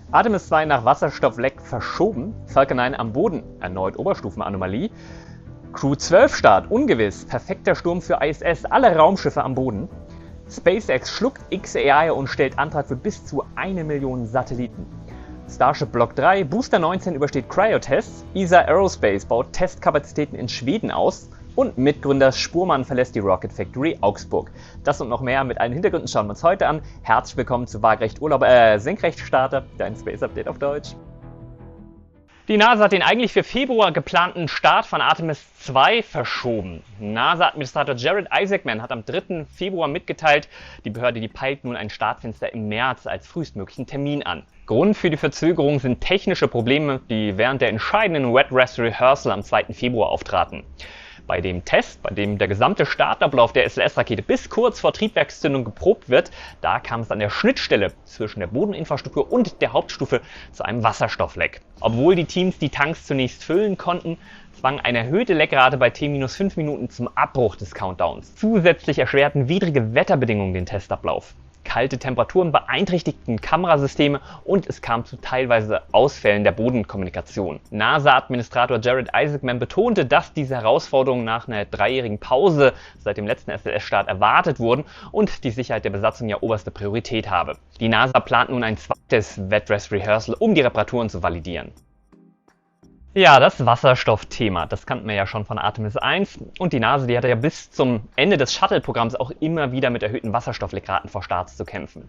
Artemis 2 nach Wasserstoffleck verschoben, Falcon 9 am Boden, erneut Oberstufenanomalie. Crew 12 Start, ungewiss, perfekter Sturm für ISS, alle Raumschiffe am Boden. SpaceX schluckt xAI und stellt Antrag für bis zu 1 Million Satelliten. Starship Block 3, Booster 19 übersteht Cryo-Tests, ESA Aerospace baut Testkapazitäten in Schweden aus und Mitgründer Spurmann verlässt die Rocket Factory Augsburg. Das und noch mehr mit allen Hintergründen schauen wir uns heute an. Herzlich willkommen zu Senkrechtstarter, dein Space Update auf Deutsch. Die NASA hat den eigentlich für Februar geplanten Start von Artemis 2 verschoben. NASA-Administrator Jared Isaacman hat am 3. Februar mitgeteilt, die Behörde peilt nun ein Startfenster im März als frühestmöglichen Termin an. Grund für die Verzögerung sind technische Probleme, die während der entscheidenden Wet Dress Rehearsal am 2. Februar auftraten. Bei dem Test, bei dem der gesamte Startablauf der SLS-Rakete bis kurz vor Triebwerkszündung geprobt wird, da kam es an der Schnittstelle zwischen der Bodeninfrastruktur und der Hauptstufe zu einem Wasserstoffleck. Obwohl die Teams die Tanks zunächst füllen konnten, zwang eine erhöhte Leckrate bei T-5 Minuten zum Abbruch des Countdowns. Zusätzlich erschwerten widrige Wetterbedingungen den Testablauf. Kalte Temperaturen beeinträchtigten Kamerasysteme und es kam zu teilweise Ausfällen der Bodenkommunikation. NASA-Administrator Jared Isaacman betonte, dass diese Herausforderungen nach einer 3-jährigen Pause seit dem letzten SLS-Start erwartet wurden und die Sicherheit der Besatzung ja oberste Priorität habe. Die NASA plant nun ein zweites Wet Dress Rehearsal, um die Reparaturen zu validieren. Ja, das Wasserstoffthema, das kannten wir ja schon von Artemis 1 und die NASA, die hatte ja bis zum Ende des Shuttle-Programms auch immer wieder mit erhöhten Wasserstoffleckraten vor Starts zu kämpfen.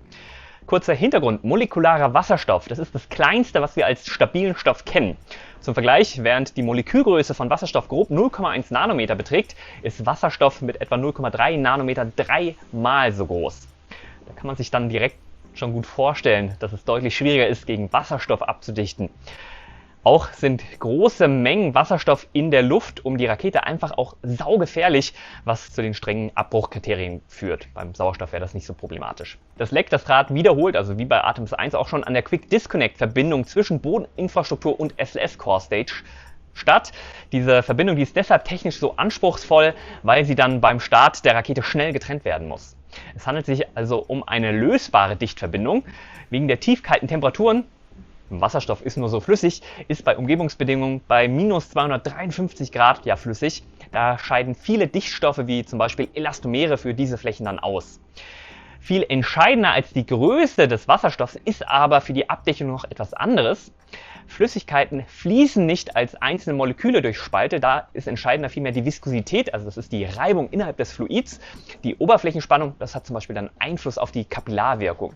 Kurzer Hintergrund, molekularer Wasserstoff, das ist das kleinste, was wir als stabilen Stoff kennen. Zum Vergleich, während die Molekülgröße von Wasserstoff grob 0,1 Nanometer beträgt, ist Wasserstoff mit etwa 0,3 Nanometer 3-mal so groß. Da kann man sich dann direkt schon gut vorstellen, dass es deutlich schwieriger ist, gegen Wasserstoff abzudichten. Auch sind große Mengen Wasserstoff in der Luft um die Rakete einfach auch saugefährlich, was zu den strengen Abbruchkriterien führt. Beim Sauerstoff wäre das nicht so problematisch. Das Leck, das trat wiederholt, also wie bei Artemis 1 auch schon, an der Quick Disconnect-Verbindung zwischen Bodeninfrastruktur und SLS-Core-Stage statt. Diese Verbindung, die ist deshalb technisch so anspruchsvoll, weil sie dann beim Start der Rakete schnell getrennt werden muss. Es handelt sich also um eine lösbare Dichtverbindung. Wegen der tiefkalten Temperaturen, Wasserstoff ist nur so flüssig, ist bei Umgebungsbedingungen bei minus 253 Grad ja flüssig. Da scheiden viele Dichtstoffe wie zum Beispiel Elastomere für diese Flächen dann aus. Viel entscheidender als die Größe des Wasserstoffs ist aber für die Abdichtung noch etwas anderes. Flüssigkeiten fließen nicht als einzelne Moleküle durch Spalte, da ist entscheidender vielmehr die Viskosität, also das ist die Reibung innerhalb des Fluids. Die Oberflächenspannung, das hat zum Beispiel dann Einfluss auf die Kapillarwirkung.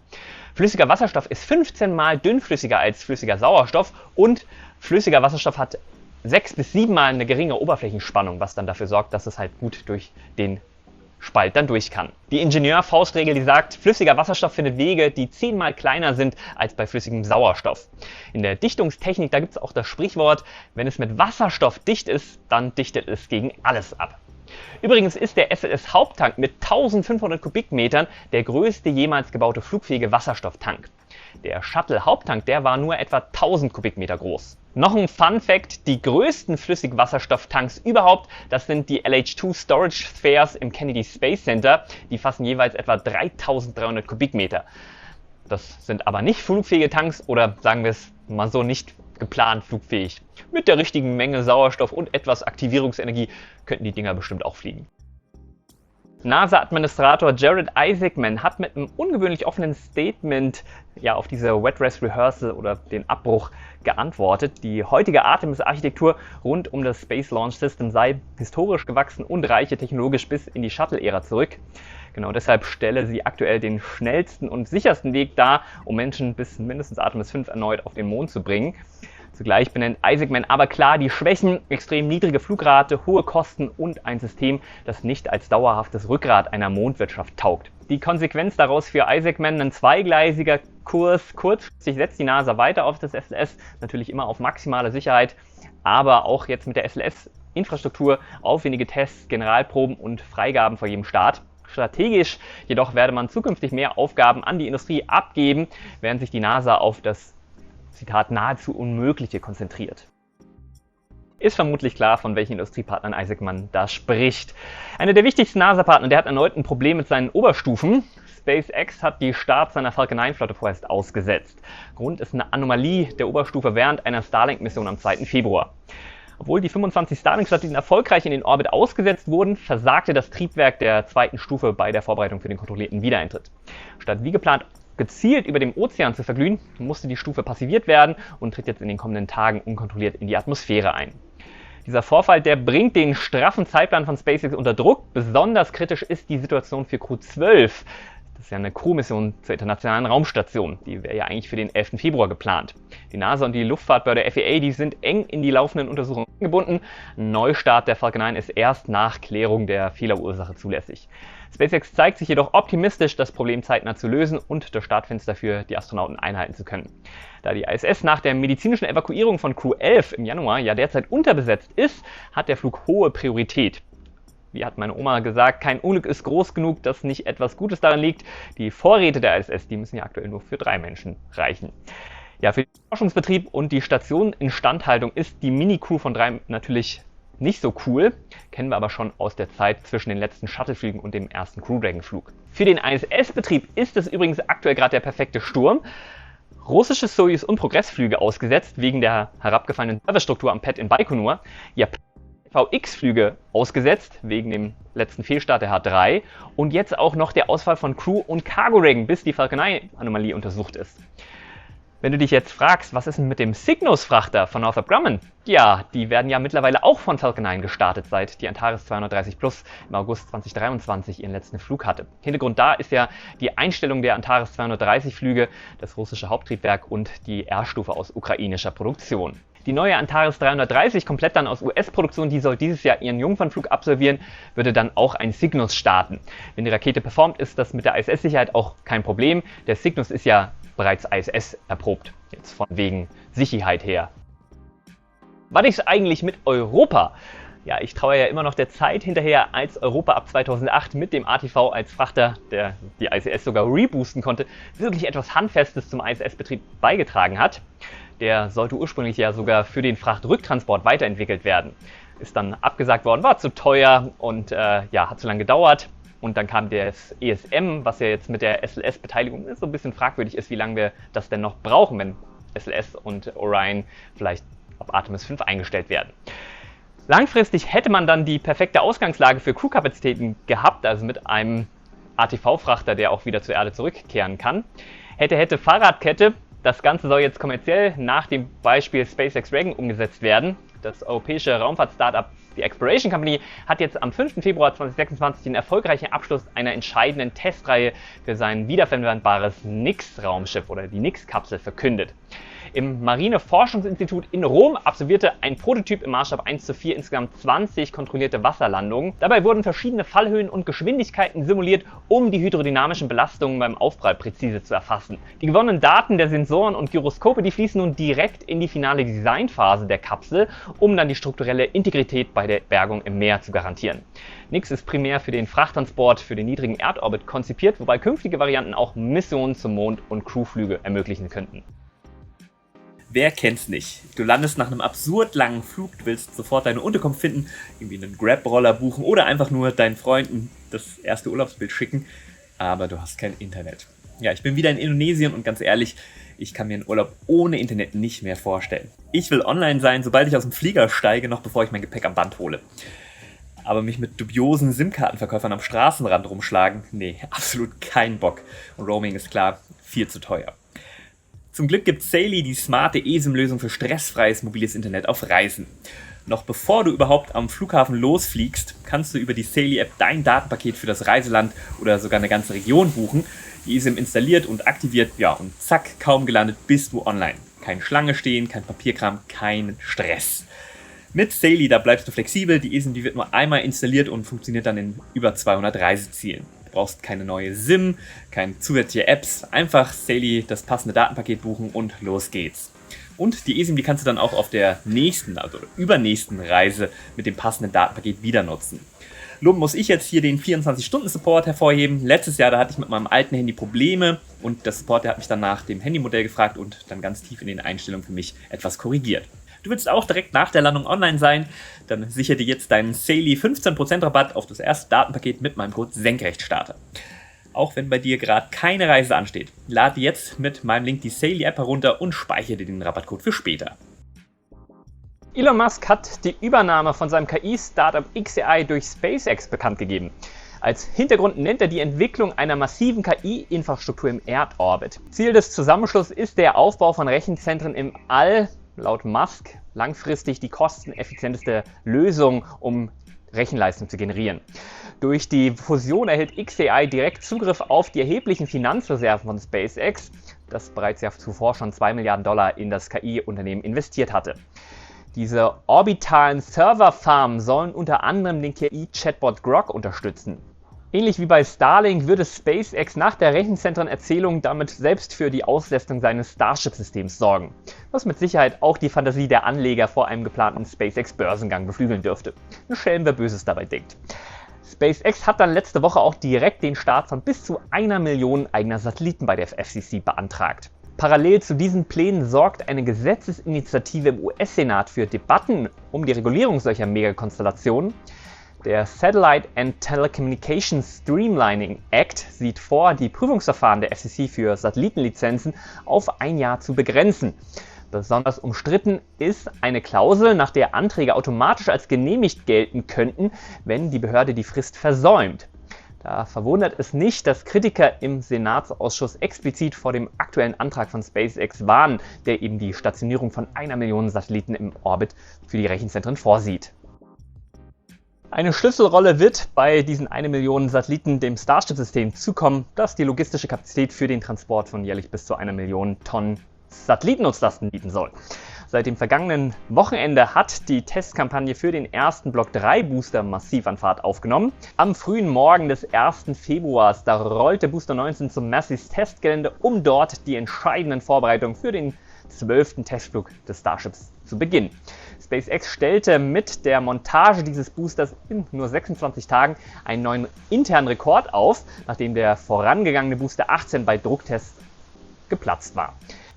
Flüssiger Wasserstoff ist 15 Mal dünnflüssiger als flüssiger Sauerstoff und flüssiger Wasserstoff hat 6 bis 7 Mal eine geringe Oberflächenspannung, was dann dafür sorgt, dass es halt gut durch den Spalt dann durch kann. Die Ingenieur-Faustregel, die sagt, flüssiger Wasserstoff findet Wege, die 10-mal kleiner sind als bei flüssigem Sauerstoff. In der Dichtungstechnik, da gibt es auch das Sprichwort, wenn es mit Wasserstoff dicht ist, dann dichtet es gegen alles ab. Übrigens ist der SLS-Haupttank mit 1500 Kubikmetern der größte jemals gebaute flugfähige Wasserstofftank. Der Shuttle-Haupttank, der war nur etwa 1000 Kubikmeter groß. Noch ein Fun-Fact, die größten Flüssigwasserstofftanks überhaupt, das sind die LH2 Storage Spheres im Kennedy Space Center. Die fassen jeweils etwa 3300 Kubikmeter. Das sind aber nicht flugfähige Tanks oder sagen wir es mal so, nicht geplant flugfähig. Mit der richtigen Menge Sauerstoff und etwas Aktivierungsenergie könnten die Dinger bestimmt auch fliegen. NASA-Administrator Jared Isaacman hat mit einem ungewöhnlich offenen Statement auf diese Wet Dress Rehearsal oder den Abbruch geantwortet. Die heutige Artemis-Architektur rund um das Space Launch System sei historisch gewachsen und reiche technologisch bis in die Shuttle-Ära zurück. Genau deshalb stelle sie aktuell den schnellsten und sichersten Weg dar, um Menschen bis mindestens Artemis 5 erneut auf den Mond zu bringen. Zugleich benennt Isaacman aber klar die Schwächen, extrem niedrige Flugrate, hohe Kosten und ein System, das nicht als dauerhaftes Rückgrat einer Mondwirtschaft taugt. Die Konsequenz daraus für Isaacman, ein zweigleisiger Kurs. Kurzfristig setzt die NASA weiter auf das SLS, natürlich immer auf maximale Sicherheit, aber auch jetzt mit der SLS-Infrastruktur aufwendige Tests, Generalproben und Freigaben vor jedem Start. Strategisch jedoch werde man zukünftig mehr Aufgaben an die Industrie abgeben, während sich die NASA auf das Zitat nahezu Unmögliche konzentriert. Ist vermutlich klar, von welchen Industriepartnern Isaacman da spricht. Einer der wichtigsten NASA-Partner, der hat erneut ein Problem mit seinen Oberstufen. SpaceX hat die Starts seiner Falcon 9-Flotte vorerst ausgesetzt. Grund ist eine Anomalie der Oberstufe während einer Starlink-Mission am 2. Februar. Obwohl die 25 Starlink-Satelliten erfolgreich in den Orbit ausgesetzt wurden, versagte das Triebwerk der 2. Stufe bei der Vorbereitung für den kontrollierten Wiedereintritt. Statt wie geplant gezielt über dem Ozean zu verglühen, musste die Stufe passiviert werden und tritt jetzt in den kommenden Tagen unkontrolliert in die Atmosphäre ein. Dieser Vorfall, der bringt den straffen Zeitplan von SpaceX unter Druck. Besonders kritisch ist die Situation für Crew 12. Das ist ja eine Crewmission zur Internationalen Raumstation. Die wäre ja eigentlich für den 11. Februar geplant. Die NASA und die Luftfahrtbehörde FAA, die sind eng in die laufenden Untersuchungen eingebunden. Ein Neustart der Falcon 9 ist erst nach Klärung der Fehlerursache zulässig. SpaceX zeigt sich jedoch optimistisch, das Problem zeitnah zu lösen und das Startfenster für die Astronauten einhalten zu können. Da die ISS nach der medizinischen Evakuierung von Crew 11 im Januar ja derzeit unterbesetzt ist, hat der Flug hohe Priorität. Wie hat meine Oma gesagt, kein Unglück ist groß genug, dass nicht etwas Gutes daran liegt. Die Vorräte der ISS, die müssen ja aktuell nur für 3 Menschen reichen. Ja, für den Forschungsbetrieb und die Stationinstandhaltung ist die Mini-Crew von 3 natürlich nicht so cool, kennen wir aber schon aus der Zeit zwischen den letzten Shuttleflügen und dem ersten Crew Dragon-Flug. Für den ISS-Betrieb ist es übrigens aktuell gerade der perfekte Sturm. Russische Soyuz- und Progress-Flüge ausgesetzt wegen der herabgefallenen Serverstruktur am Pad in Baikonur. VX-Flüge ausgesetzt wegen dem letzten Fehlstart der H3 und jetzt auch noch der Ausfall von Crew und Cargo Dragon, bis die Falcon 9-Anomalie untersucht ist. Wenn du dich jetzt fragst, was ist denn mit dem Cygnus-Frachter von Northrop Grumman? Ja, die werden ja mittlerweile auch von Falcon 9 gestartet, seit die Antares 230 Plus im August 2023 ihren letzten Flug hatte. Hintergrund da ist ja die Einstellung der Antares 230 Flüge, das russische Haupttriebwerk und die R-Stufe aus ukrainischer Produktion. Die neue Antares 330, komplett dann aus US-Produktion, die soll dieses Jahr ihren Jungfernflug absolvieren, würde dann auch ein Cygnus starten. Wenn die Rakete performt, ist das mit der ISS-Sicherheit auch kein Problem. Der Cygnus ist ja bereits ISS erprobt, jetzt von wegen Sicherheit her. Was ist eigentlich mit Europa? Ja, ich traue ja immer noch der Zeit hinterher, als Europa ab 2008 mit dem ATV als Frachter, der die ISS sogar reboosten konnte, wirklich etwas Handfestes zum ISS-Betrieb beigetragen hat. Der sollte ursprünglich ja sogar für den Frachtrücktransport weiterentwickelt werden. Ist dann abgesagt worden, war zu teuer und hat zu lange gedauert. Und dann kam das ESM, was ja jetzt mit der SLS-Beteiligung so ein bisschen fragwürdig ist, wie lange wir das denn noch brauchen, wenn SLS und Orion vielleicht ab Artemis 5 eingestellt werden. Langfristig hätte man dann die perfekte Ausgangslage für Crewkapazitäten gehabt, also mit einem ATV-Frachter, der auch wieder zur Erde zurückkehren kann. Hätte Fahrradkette. Das Ganze soll jetzt kommerziell nach dem Beispiel SpaceX Dragon umgesetzt werden. Das europäische Raumfahrt-Startup, die Exploration Company, hat jetzt am 5. Februar 2026 den erfolgreichen Abschluss einer entscheidenden Testreihe für sein wiederverwendbares Nix-Raumschiff oder die Nix-Kapsel verkündet. Im Marineforschungsinstitut in Rom absolvierte ein Prototyp im Maßstab 1:4 insgesamt 20 kontrollierte Wasserlandungen. Dabei wurden verschiedene Fallhöhen und Geschwindigkeiten simuliert, um die hydrodynamischen Belastungen beim Aufprall präzise zu erfassen. Die gewonnenen Daten der Sensoren und Gyroskope, die fließen nun direkt in die finale Designphase der Kapsel, um dann die strukturelle Integrität bei der Bergung im Meer zu garantieren. Nix ist primär für den Frachttransport für den niedrigen Erdorbit konzipiert, wobei künftige Varianten auch Missionen zum Mond und Crewflüge ermöglichen könnten. Wer kennt's nicht? Du landest nach einem absurd langen Flug, du willst sofort deine Unterkunft finden, irgendwie einen Grab-Roller buchen oder einfach nur deinen Freunden das erste Urlaubsbild schicken, aber du hast kein Internet. Ja, ich bin wieder in Indonesien und ganz ehrlich, ich kann mir einen Urlaub ohne Internet nicht mehr vorstellen. Ich will online sein, sobald ich aus dem Flieger steige, noch bevor ich mein Gepäck am Band hole. Aber mich mit dubiosen SIM-Kartenverkäufern am Straßenrand rumschlagen, nee, absolut kein Bock. Und Roaming ist klar, viel zu teuer. Zum Glück gibt Saily die smarte eSIM-Lösung für stressfreies mobiles Internet auf Reisen. Noch bevor du überhaupt am Flughafen losfliegst, kannst du über die Saily-App dein Datenpaket für das Reiseland oder sogar eine ganze Region buchen. Die eSIM installiert und aktiviert, ja, und zack, kaum gelandet bist du online. Keine Schlange stehen, kein Papierkram, kein Stress. Mit Saily, da bleibst du flexibel, die eSIM, die wird nur einmal installiert und funktioniert dann in über 200 Reisezielen. Du brauchst keine neue SIM, keine zusätzliche Apps, einfach Saily das passende Datenpaket buchen und los geht's. Und die eSIM, die kannst du dann auch auf der nächsten, also übernächsten Reise mit dem passenden Datenpaket wieder nutzen. Loben muss ich jetzt hier den 24-Stunden-Support hervorheben. Letztes Jahr, da hatte ich mit meinem alten Handy Probleme und der Support, der hat mich dann nach dem Handymodell gefragt und dann ganz tief in den Einstellungen für mich etwas korrigiert. Du willst auch direkt nach der Landung online sein? Dann sichere dir jetzt deinen Saily 15% Rabatt auf das erste Datenpaket mit meinem Code Senkrechtstarter. auch wenn bei dir gerade keine Reise ansteht. Lade jetzt mit meinem Link die Saily App herunter und speichere dir den Rabattcode für später. Elon Musk hat die Übernahme von seinem KI-Startup xAI durch SpaceX bekannt gegeben. Als Hintergrund nennt er die Entwicklung einer massiven KI-Infrastruktur im Erdorbit. Ziel des Zusammenschlusses ist der Aufbau von Rechenzentren im All, laut Musk langfristig die kosteneffizienteste Lösung, um Rechenleistung zu generieren. Durch die Fusion erhält xAI direkt Zugriff auf die erheblichen Finanzreserven von SpaceX, das bereits ja zuvor schon $2 Milliarden in das KI-Unternehmen investiert hatte. Diese orbitalen Serverfarmen sollen unter anderem den KI-Chatbot Grok unterstützen. Ähnlich wie bei Starlink würde SpaceX nach der Rechenzentrenerzählung damit selbst für die Auslastung seines Starship-Systems sorgen, was mit Sicherheit auch die Fantasie der Anleger vor einem geplanten SpaceX-Börsengang beflügeln dürfte. Ein Schelm, wer Böses dabei denkt. SpaceX hat dann letzte Woche auch direkt den Start von bis zu 1 Million eigener Satelliten bei der FCC beantragt. Parallel zu diesen Plänen sorgt eine Gesetzesinitiative im US-Senat für Debatten um die Regulierung solcher Megakonstellationen. Der Satellite and Telecommunications Streamlining Act sieht vor, die Prüfungsverfahren der FCC für Satellitenlizenzen auf 1 Jahr zu begrenzen. Besonders umstritten ist eine Klausel, nach der Anträge automatisch als genehmigt gelten könnten, wenn die Behörde die Frist versäumt. Da verwundert es nicht, dass Kritiker im Senatsausschuss explizit vor dem aktuellen Antrag von SpaceX warnen, der eben die Stationierung von 1 Million Satelliten im Orbit für die Rechenzentren vorsieht. Eine Schlüsselrolle wird bei diesen 1 Million Satelliten dem Starship-System zukommen, das die logistische Kapazität für den Transport von jährlich bis zu 1 Million Tonnen Satellitennutzlasten bieten soll. Seit dem vergangenen Wochenende hat die Testkampagne für den ersten Block 3 Booster massiv an Fahrt aufgenommen. Am frühen Morgen des 1. Februars, da rollte Booster 19 zum Massys Testgelände, um dort die entscheidenden Vorbereitungen für den 12. Testflug des Starships zu beginnen. SpaceX stellte mit der Montage dieses Boosters in nur 26 Tagen einen neuen internen Rekord auf, nachdem der vorangegangene Booster 18 bei Drucktests geplatzt war.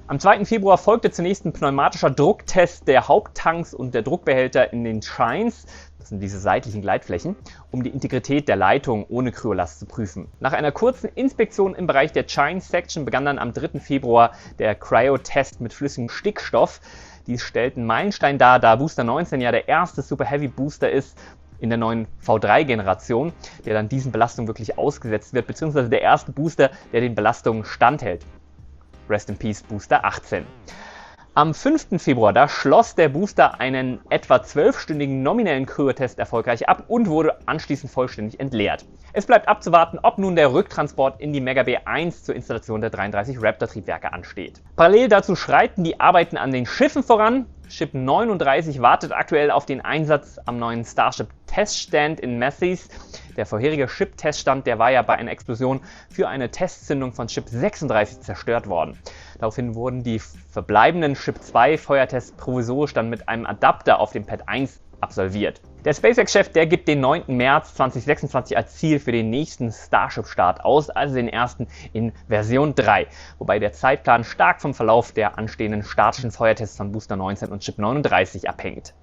Am 2. Februar folgte zunächst ein pneumatischer Drucktest der Haupttanks und der Druckbehälter in den Chines, das sind diese seitlichen Gleitflächen, um die Integrität der Leitung ohne Kryolast zu prüfen. Nach einer kurzen Inspektion im Bereich der Chine Section begann dann am 3. Februar der Cryo-Test mit flüssigem Stickstoff. Dies stellt einen Meilenstein dar, da Booster 19 ja der erste Super Heavy Booster ist in der neuen V3-Generation, der dann diesen Belastungen wirklich ausgesetzt wird, beziehungsweise der erste Booster, der den Belastungen standhält. Rest in Peace Booster 18. Am 5. Februar, da schloss der Booster einen etwa 12-stündigen nominellen Kryotest erfolgreich ab und wurde anschließend vollständig entleert. Es bleibt abzuwarten, ob nun der Rücktransport in die Mega B1 zur Installation der 33 Raptor-Triebwerke ansteht. Parallel dazu schreiten die Arbeiten an den Schiffen voran. Ship 39 wartet aktuell auf den Einsatz am neuen Starship-Teststand in Massys. Der vorherige Ship-Teststand, der war ja bei einer Explosion für eine Testzündung von Ship 36 zerstört worden. Daraufhin wurden die verbleibenden Ship 2 Feuertests provisorisch dann mit einem Adapter auf dem Pad 1 absolviert. Der SpaceX-Chef, der gibt den 9. März 2026 als Ziel für den nächsten Starship-Start aus, also den ersten in Version 3, wobei der Zeitplan stark vom Verlauf der anstehenden statischen Feuertests von Booster 19 und Ship 39 abhängt.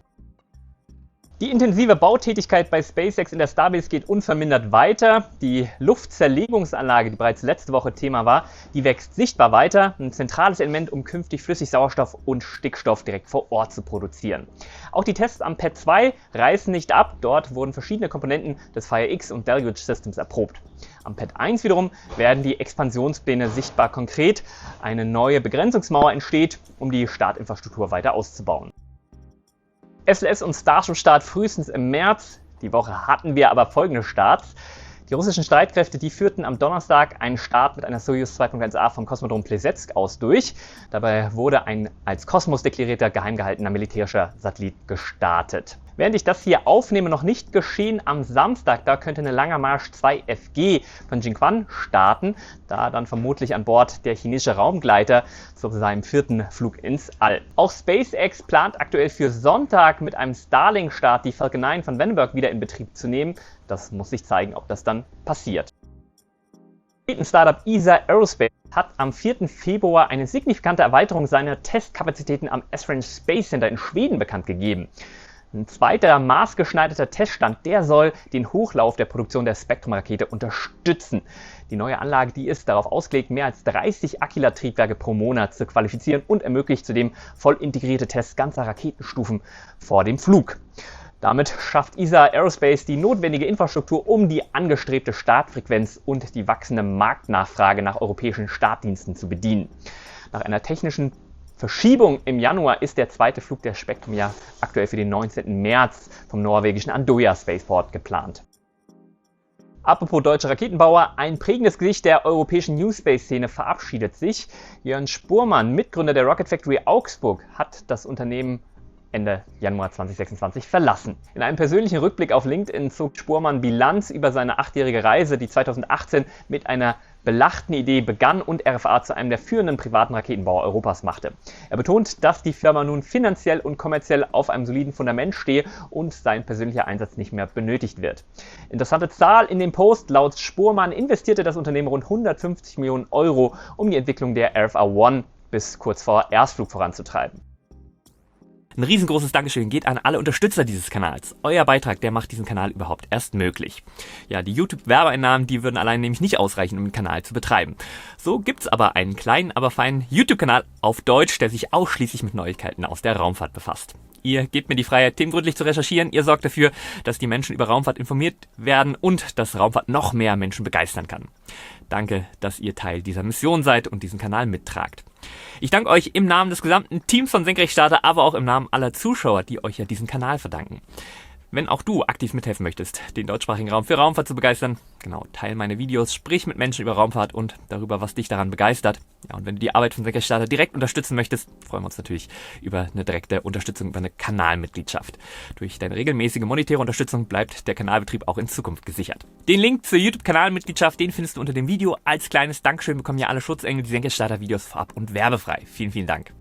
Die intensive Bautätigkeit bei SpaceX in der Starbase geht unvermindert weiter. Die Luftzerlegungsanlage, die bereits letzte Woche Thema war, die wächst sichtbar weiter. Ein zentrales Element, um künftig Flüssigsauerstoff und Stickstoff direkt vor Ort zu produzieren. Auch die Tests am Pad 2 reißen nicht ab. Dort wurden verschiedene Komponenten des FireX und Delgauge Systems erprobt. Am Pad 1 wiederum werden die Expansionspläne sichtbar konkret. Eine neue Begrenzungsmauer entsteht, um die Startinfrastruktur weiter auszubauen. SLS und Starship-Start frühestens im März. Die Woche hatten wir aber folgende Starts. Die russischen Streitkräfte, die führten am Donnerstag einen Start mit einer Soyuz 2.1A vom Kosmodrom Plesetsk aus durch. Dabei wurde ein als Kosmos deklarierter, geheim gehaltener militärischer Satellit gestartet. Während ich das hier aufnehme, noch nicht geschehen am Samstag, da könnte eine Langer Marsch 2FG von Jiuquan starten, da dann vermutlich an Bord der chinesische Raumgleiter zu seinem 4. Flug ins All. Auch SpaceX plant aktuell für Sonntag mit einem Starlink-Start die Falcon 9 von Vandenberg wieder in Betrieb zu nehmen. Das muss sich zeigen, ob das dann passiert. Ein Startup ESA Aerospace hat am 4. Februar eine signifikante Erweiterung seiner Testkapazitäten am Esrange Space Center in Schweden bekannt gegeben. Ein zweiter maßgeschneiderter Teststand, der soll den Hochlauf der Produktion der Spektrum-Rakete unterstützen. Die neue Anlage, die ist darauf ausgelegt, mehr als 30 Aquila-Triebwerke pro Monat zu qualifizieren und ermöglicht zudem voll integrierte Tests ganzer Raketenstufen vor dem Flug. Damit schafft ESA Aerospace die notwendige Infrastruktur, um die angestrebte Startfrequenz und die wachsende Marktnachfrage nach europäischen Startdiensten zu bedienen. Nach einer technischen Verschiebung im Januar ist der zweite Flug der Spektrum ja aktuell für den 19. März vom norwegischen Andøya Spaceport geplant. Apropos deutsche Raketenbauer, ein prägendes Gesicht der europäischen New Space-Szene verabschiedet sich. Jörn Spurmann, Mitgründer der Rocket Factory Augsburg, hat das Unternehmen Ende Januar 2026 verlassen. In einem persönlichen Rückblick auf LinkedIn zog Spurmann Bilanz über seine 8-jährige Reise, die 2018 mit einer belachten Idee begann und RFA zu einem der führenden privaten Raketenbauer Europas machte. Er betont, dass die Firma nun finanziell und kommerziell auf einem soliden Fundament stehe und sein persönlicher Einsatz nicht mehr benötigt wird. Interessante Zahl in dem Post: Laut Spurmann investierte das Unternehmen rund 150 Millionen Euro, um die Entwicklung der RFA One bis kurz vor Erstflug voranzutreiben. Ein riesengroßes Dankeschön geht an alle Unterstützer dieses Kanals. Euer Beitrag, der macht diesen Kanal überhaupt erst möglich. Ja, die YouTube-Werbeeinnahmen, die würden allein nämlich nicht ausreichen, um den Kanal zu betreiben. So gibt's aber einen kleinen, aber feinen YouTube-Kanal auf Deutsch, der sich ausschließlich mit Neuigkeiten aus der Raumfahrt befasst. Ihr gebt mir die Freiheit, themengründlich zu recherchieren. Ihr sorgt dafür, dass die Menschen über Raumfahrt informiert werden und dass Raumfahrt noch mehr Menschen begeistern kann. Danke, dass ihr Teil dieser Mission seid und diesen Kanal mittragt. Ich danke euch im Namen des gesamten Teams von Senkrechtstarter, aber auch im Namen aller Zuschauer, die euch ja diesen Kanal verdanken. Wenn auch du aktiv mithelfen möchtest, den deutschsprachigen Raum für Raumfahrt zu begeistern, genau, teil meine Videos, sprich mit Menschen über Raumfahrt und darüber, was dich daran begeistert. Ja, und wenn du die Arbeit von Senkrechtstarter direkt unterstützen möchtest, freuen wir uns natürlich über eine direkte Unterstützung, über eine Kanalmitgliedschaft. Durch deine regelmäßige monetäre Unterstützung bleibt der Kanalbetrieb auch in Zukunft gesichert. Den Link zur YouTube-Kanalmitgliedschaft, den findest du unter dem Video. Als kleines Dankeschön bekommen ja alle Schutzengel die Senkrechtstarter-Videos vorab und werbefrei. Vielen, vielen Dank.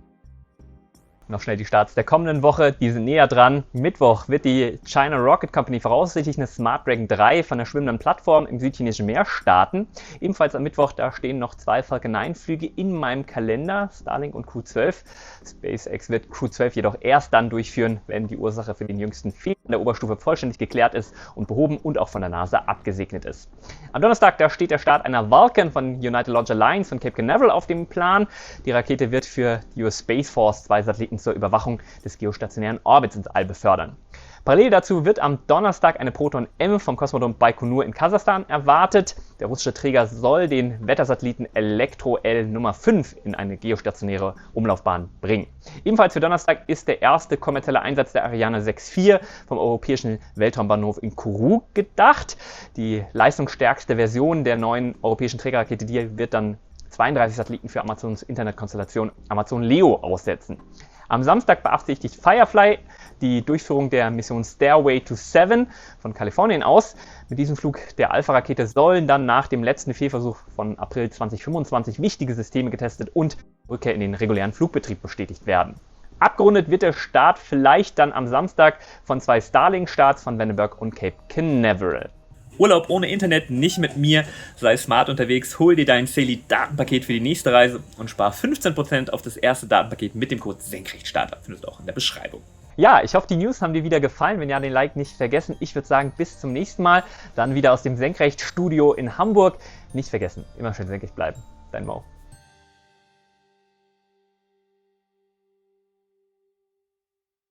Noch schnell die Starts der kommenden Woche, die sind näher dran. Mittwoch wird die China Rocket Company voraussichtlich eine Smart Dragon 3 von der schwimmenden Plattform im südchinesischen Meer starten. Ebenfalls am Mittwoch, da stehen noch 2 Falcon 9 Flüge in meinem Kalender, Starlink und Crew 12. SpaceX wird Crew 12 jedoch erst dann durchführen, wenn die Ursache für den jüngsten Fehler in der Oberstufe vollständig geklärt ist und behoben und auch von der NASA abgesegnet ist. Am Donnerstag, da steht der Start einer Vulcan von United Launch Alliance und Cape Canaveral auf dem Plan. Die Rakete wird für die US Space Force 2 Satelliten zur Überwachung des geostationären Orbits ins All befördern. Parallel dazu wird am Donnerstag eine Proton M vom Kosmodrom Baikonur in Kasachstan erwartet. Der russische Träger soll den Wettersatelliten Elektro-L Nummer 5 in eine geostationäre Umlaufbahn bringen. Ebenfalls für Donnerstag ist der erste kommerzielle Einsatz der Ariane 6.4 vom europäischen Weltraumbahnhof in Kourou gedacht. Die leistungsstärkste Version der neuen europäischen Trägerrakete, die wird dann 32 Satelliten für Amazons Internetkonstellation Amazon Leo aussetzen. Am Samstag beabsichtigt Firefly die Durchführung der Mission Stairway to 7 von Kalifornien aus. Mit diesem Flug der Alpha-Rakete sollen dann nach dem letzten Fehlversuch von April 2025 wichtige Systeme getestet und Rückkehr in den regulären Flugbetrieb bestätigt werden. Abgerundet wird der Start vielleicht dann am Samstag von 2 Starlink-Starts von Vandenberg und Cape Canaveral. Urlaub ohne Internet, nicht mit mir. Sei smart unterwegs, hol dir dein Saily-Datenpaket für die nächste Reise und spar 15% auf das erste Datenpaket mit dem Code Senkrechtstarter. Findest du auch in der Beschreibung. Ja, ich hoffe, die News haben dir wieder gefallen. Wenn ja, den Like nicht vergessen. Ich würde sagen, bis zum nächsten Mal. Dann wieder aus dem Senkrecht-Studio in Hamburg. Nicht vergessen, immer schön senkrecht bleiben. Dein Mo.